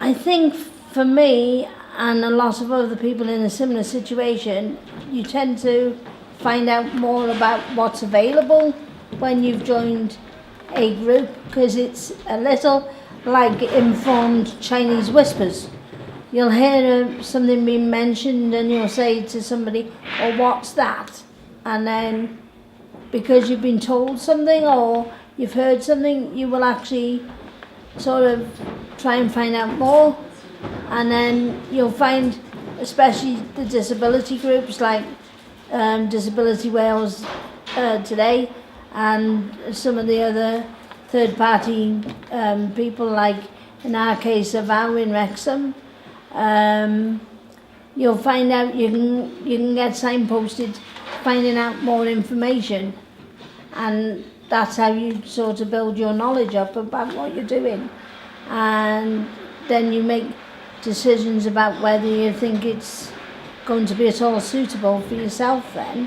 I think for me and a lot of other people in a similar situation, you tend to find out more about what's available when you've joined a group, because it's a little like informed Chinese whispers. You'll hear something being mentioned and you'll say to somebody, "Oh, what's that?" And then because you've been told something or you've heard something, you will actually sort of try and find out more. And then you'll find, especially the disability groups like Disability Wales today, and some of the other third party people, like in our case Avow in Wrexham, you'll find out you can get signposted finding out more information, and that's how you sort of build your knowledge up about what you're doing, and then you make decisions about whether you think it's going to be at all suitable for yourself then.